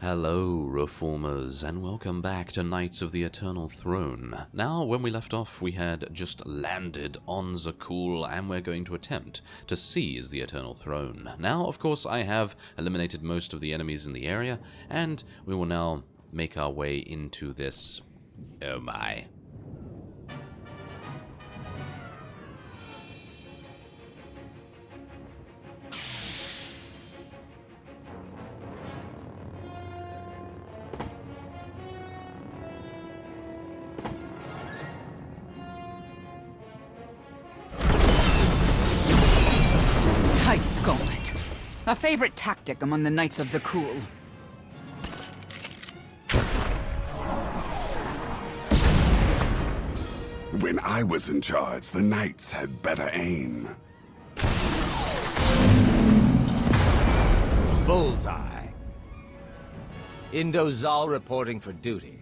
Hello, Reformers, and welcome back to Knights of the Eternal Throne. Now, when we left off, we had just landed on Zakuul, and we're going to attempt to seize the Eternal Throne. Now, of course, I have eliminated most of the enemies in the area, and we will now make our way into this... oh my... Gauntlet. A favorite tactic among the Knights of Zakuul. When I was in charge, the Knights had better aim. Bullseye. Indozal reporting for duty.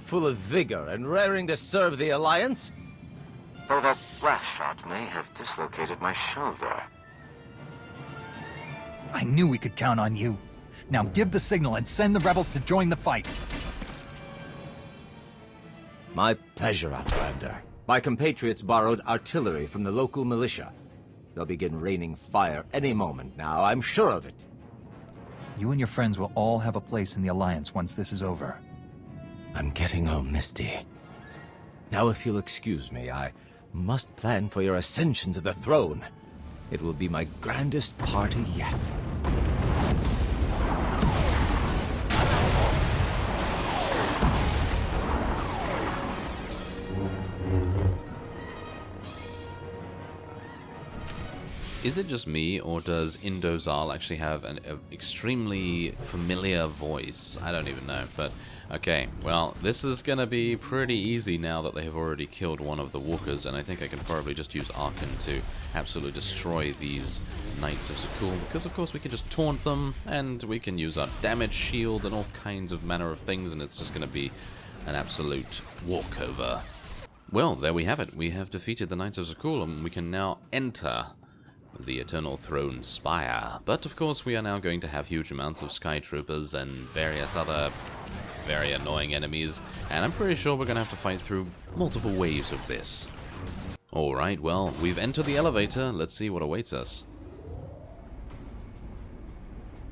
Full of vigor and raring to serve the Alliance. Though that blast shot may have dislocated my shoulder. I knew we could count on you. Now give the signal and send the rebels to join the fight. My pleasure, Outlander. My compatriots borrowed artillery from the local militia. They'll begin raining fire any moment now, I'm sure of it. You and your friends will all have a place in the Alliance once this is over. I'm getting all misty. Now if you'll excuse me, I must plan for your ascension to the throne. It will be my grandest party yet. Is it just me, or does Indozal actually have an extremely familiar voice? I don't even know, but okay. Well, this is gonna be pretty easy now that they have already killed one of the walkers, and I think I can probably just use Archon to absolutely destroy these Knights of Zakuul, because of course we can just taunt them, and we can use our damage shield and all kinds of manner of things, and it's just gonna be an absolute walkover. Well, there we have it. We have defeated the Knights of Zakuul, and we can now enter the Eternal Throne Spire. But of course we are now going to have huge amounts of Sky Troopers and various other very annoying enemies, and I'm pretty sure we're going to have to fight through multiple waves of this. Alright, well, we've entered the elevator. Let's see what awaits us.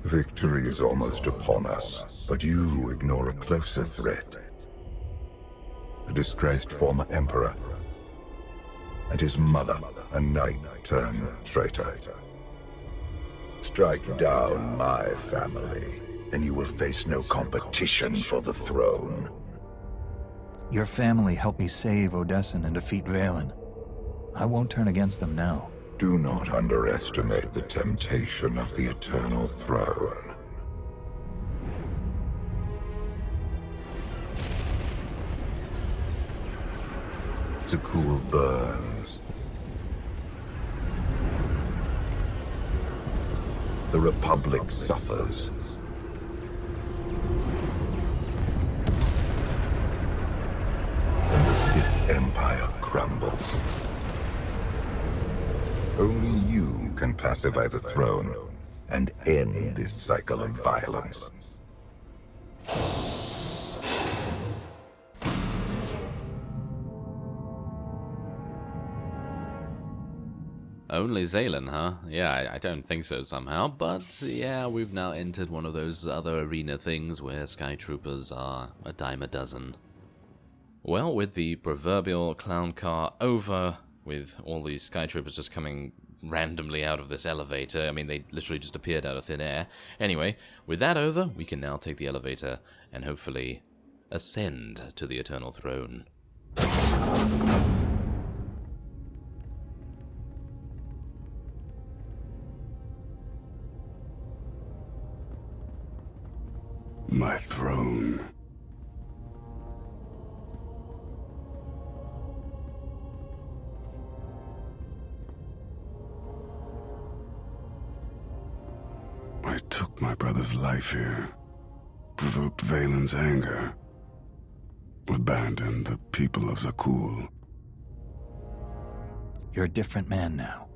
Victory is almost upon us, but you ignore a closer threat. A disgraced former emperor, and his mother, a knight-turned-traitor. Strike down my family, and you will face no competition for the throne. Your family helped me save Odessen and defeat Valen. I won't turn against them now. Do not underestimate the temptation of the Eternal Throne. Zakuul burns. The Republic suffers. And the Sith Empire crumbles. Only you can pacify the throne and end this cycle of violence. Only Zaylen, huh? Yeah, I don't think so somehow, but yeah, we've now entered one of those other arena things where Sky Troopers are a dime a dozen. Well, with the proverbial clown car over, with all these Sky Troopers just coming randomly out of this elevator, I mean, they literally just appeared out of thin air. Anyway, with that over, we can now take the elevator and hopefully ascend to the Eternal Throne. My throne. I took my brother's life here, provoked Valen's anger, abandoned the people of Zakuul. You're a different man now.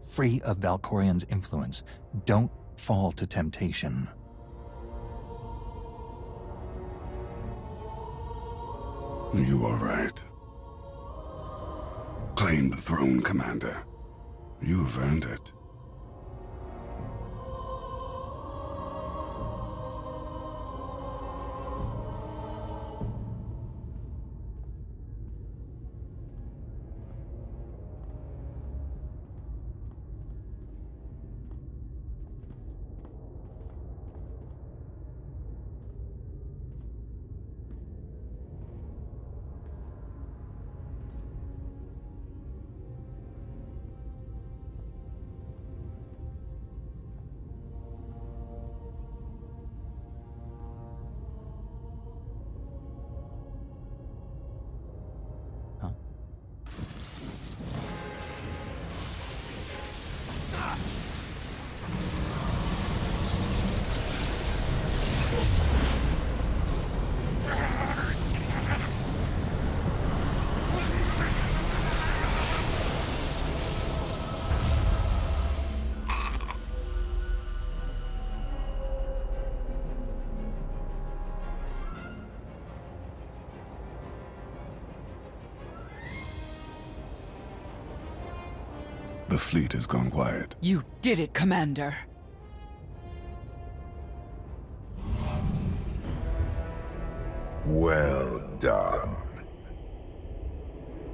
free of Valkorian's influence. Don't fall to temptation. You are right. Claim the throne, Commander. You have earned it. The fleet has gone quiet. You did it, Commander. Well done.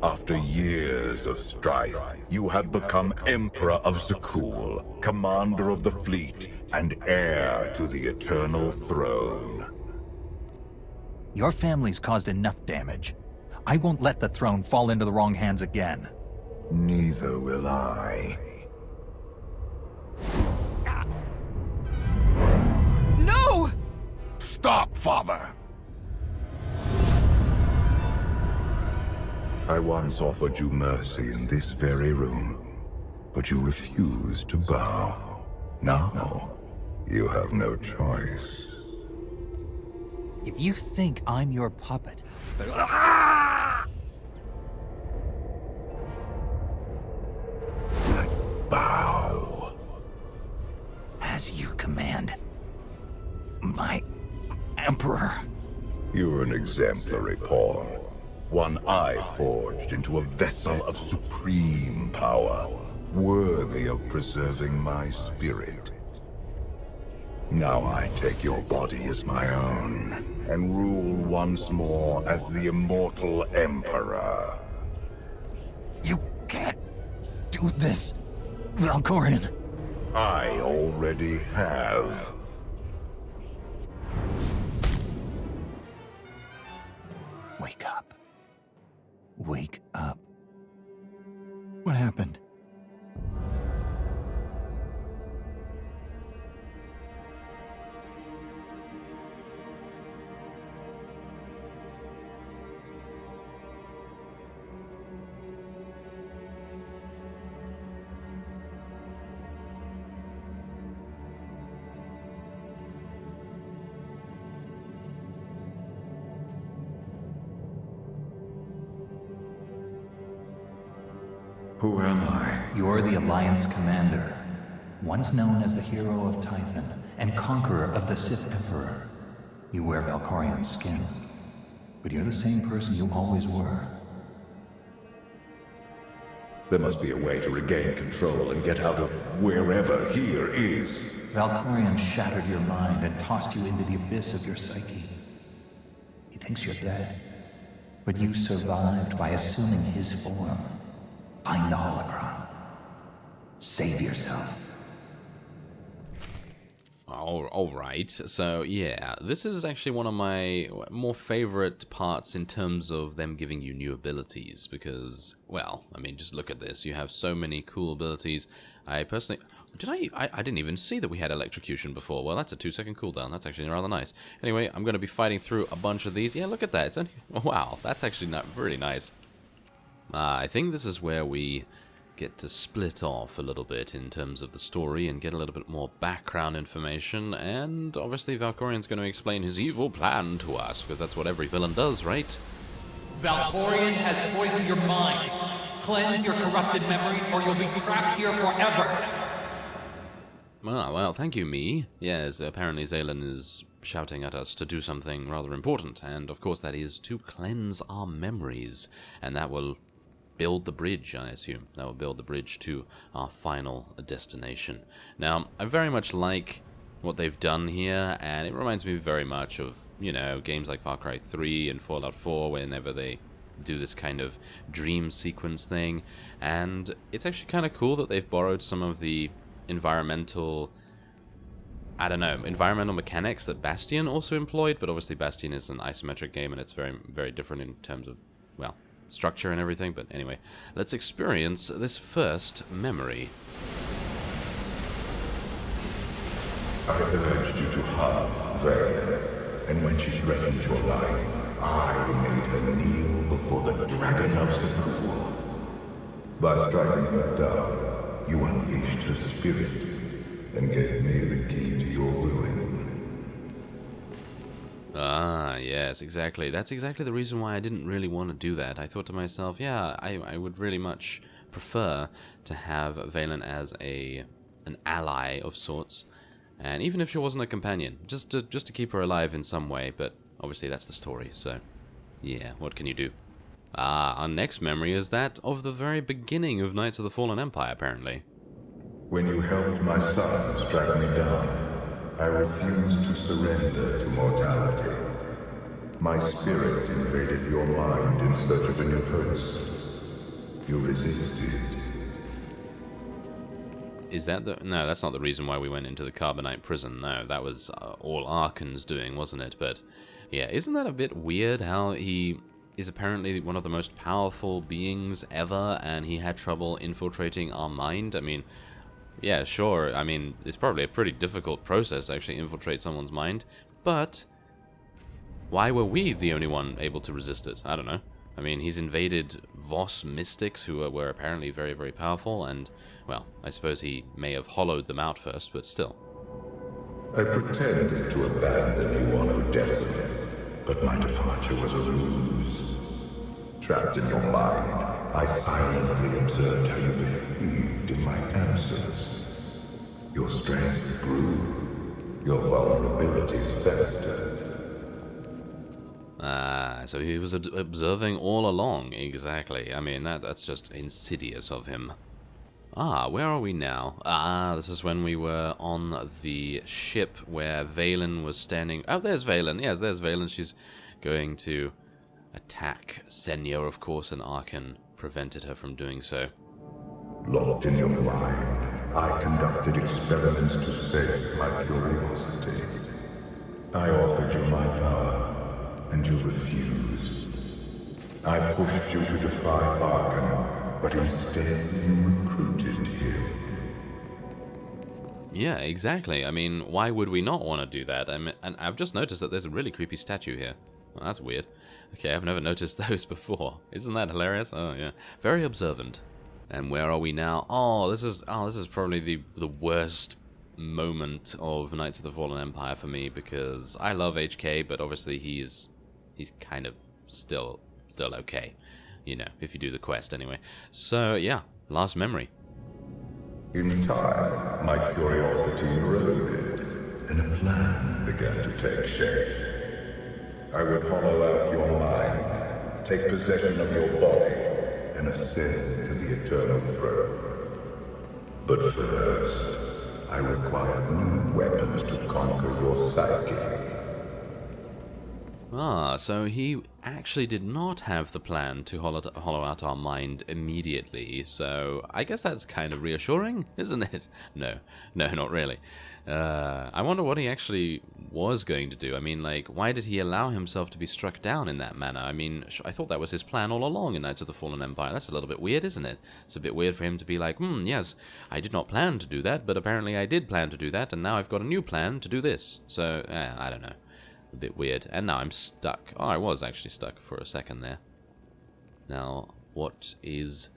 After years of strife, you have become Emperor of Zakuul, commander of the fleet, and heir to the eternal throne. Your family's caused enough damage. I won't let the throne fall into the wrong hands again. Neither will I. No! Stop, Father! I once offered you mercy in this very room, but you refused to bow. Now, you have no choice. If you think I'm your puppet... Bow. As you command, my Emperor. You're an exemplary pawn. One I forged into a vessel of supreme power, worthy of preserving my spirit. Now I take your body as my own, and rule once more as the immortal Emperor. You can't do this, Valkorian. I already have. Wake up. Wake up. What happened? Who am I? You're the Alliance Commander, once known as the hero of Tython and conqueror of the Sith Emperor. You wear Valkorian's skin, but you're the same person you always were. There must be a way to regain control and get out of wherever here is. Valkorian shattered your mind and tossed you into the abyss of your psyche. He thinks you're dead, but you survived by assuming his form. Find the holocron. Save yourself. All right. So, yeah, this is actually one of my more favorite parts in terms of them giving you new abilities because, well, I mean, just look at this. You have so many cool abilities. I personally... I didn't even see that we had electrocution before. Well, that's a 2-second cooldown. That's actually rather nice. Anyway, I'm going to be fighting through a bunch of these. Yeah, look at that. It's only, wow, that's actually not really nice. I think this is where we get to split off a little bit in terms of the story and get a little bit more background information, and obviously Valkorian's going to explain his evil plan to us, because that's what every villain does, right? Valkorian has poisoned your mind. Cleanse your corrupted memories or you'll be trapped here forever. Well, thank you, me. Yes, apparently Zaylin is shouting at us to do something rather important, and of course that is to cleanse our memories, and that will build the bridge, I assume. That will build the bridge to our final destination. Now, I very much like what they've done here, and it reminds me very much of, you know, games like Far Cry 3 and Fallout 4, whenever they do this kind of dream sequence thing, and it's actually kind of cool that they've borrowed some of the environmental mechanics that Bastion also employed, but obviously Bastion is an isometric game and it's very, very different in terms of, well, structure and everything. But anyway, let's experience this first memory. I urged you to hunt Vaylen, and when she threatened your life, I made her kneel before the Dragon of SWTOR. By striking her down, you unleashed her spirit and gave me the key to your ruin. Ah, yes, exactly. That's exactly the reason why I didn't really want to do that. I thought to myself, yeah, I would really much prefer to have Vaylen as an ally of sorts, and even if she wasn't a companion, just to keep her alive in some way. But obviously that's the story, so yeah, what can you do? Ah, our next memory is that of the very beginning of Knights of the Fallen Empire, apparently. When you helped my son strike me down, I refused to surrender to mortality. My spirit invaded your mind in search of a new host. You resisted. Is that the... No, that's not the reason why we went into the Carbonite prison. No, that was all Arkan's doing, wasn't it? But yeah, isn't that a bit weird how he is apparently one of the most powerful beings ever, and he had trouble infiltrating our mind? I mean, yeah, sure, I mean, it's probably a pretty difficult process to actually infiltrate someone's mind, but why were we the only one able to resist it? I don't know. I mean, he's invaded Voss mystics who were apparently very, very powerful, and, well, I suppose he may have hollowed them out first, but still. I pretended to abandon you on Odessa, but my departure was a ruse. Trapped in your mind, I silently observed how you behaved in my absence. Your strength grew, your vulnerabilities festered. Ah, so he was observing all along, exactly. I mean, that's just insidious of him. Ah, where are we now? Ah, this is when we were on the ship where Vaylen was standing. Oh, there's Vaylen. Yes, there's Vaylen. She's going to attack Senya, of course, and Arkan prevented her from doing so. Locked in your mind, I conducted experiments to save my curiosity. I offered you my power, and you refused. I pushed you to defy Arkan, but instead you recruited him. Yeah, exactly. I mean, why would we not want to do that? I mean, and I've just noticed that there's a really creepy statue here. Well, that's weird. Okay, I've never noticed those before. Isn't that hilarious? Oh, yeah. Very observant. And where are we now? Oh, this is probably the worst moment of Knights of the Fallen Empire for me, because I love HK, but obviously he's kind of still okay. You know, if you do the quest anyway. So, yeah, last memory. In time, my curiosity eroded, and a plan began to take shape. I would hollow out your mind, take possession of your body, and ascend to the eternal throne. But first, I require new weapons to conquer your psyche. Ah, so he actually did not have the plan to hollow out our mind immediately, so I guess that's kind of reassuring, isn't it? No, not really. I wonder what he actually was going to do. I mean, like, why did he allow himself to be struck down in that manner? I mean, I thought that was his plan all along in Knights of the Fallen Empire. That's a little bit weird, isn't it? It's a bit weird for him to be like, yes, I did not plan to do that, but apparently I did plan to do that, and now I've got a new plan to do this. So, I don't know. A bit weird. And now I'm stuck. Oh, I was actually stuck for a second there. Now, what is...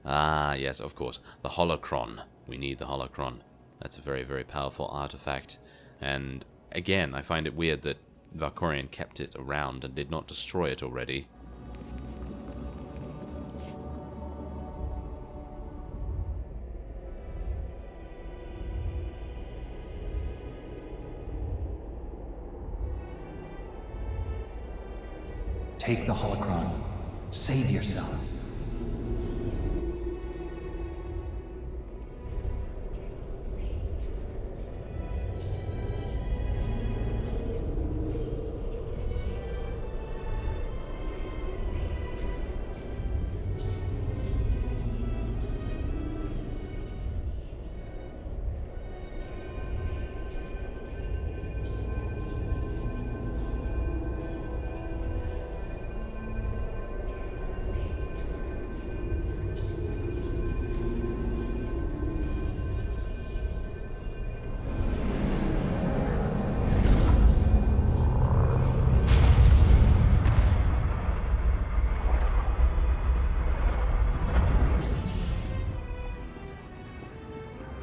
Ah, yes, of course. The holocron. We need the holocron. That's a very, very powerful artifact. And, again, I find it weird that Valkorion kept it around and did not destroy it already. Take the holocron. Save yourself.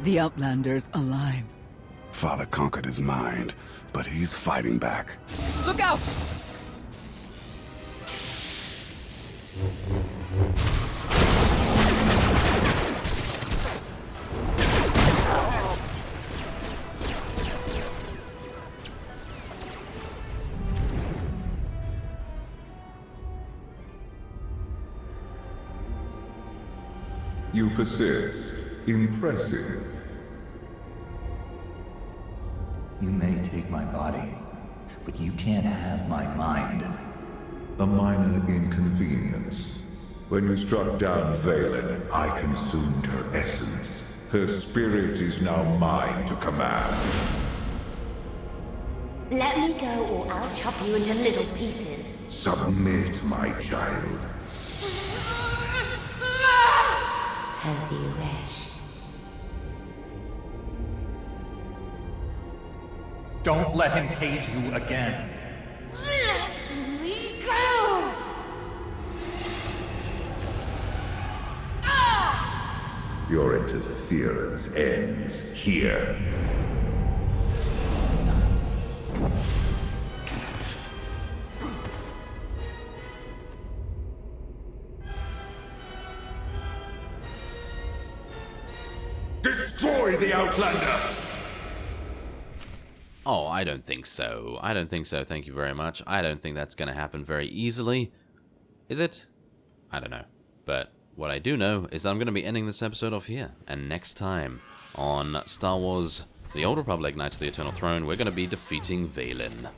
The Outlander's alive. Father conquered his mind, but he's fighting back. Look out! You persist. Impressive. You may take my body, but you can't have my mind. A minor inconvenience. When you struck down Valen, I consumed her essence. Her spirit is now mine to command. Let me go or I'll chop you into little pieces. Submit, my child. As you wish. Don't let him cage you again. Let me go! Your interference ends here. Destroy the Outlander! Oh, I don't think so. I don't think so, thank you very much. I don't think that's going to happen very easily. Is it? I don't know. But what I do know is that I'm going to be ending this episode off here. And next time on Star Wars The Old Republic Knights of the Eternal Throne, we're going to be defeating Valen.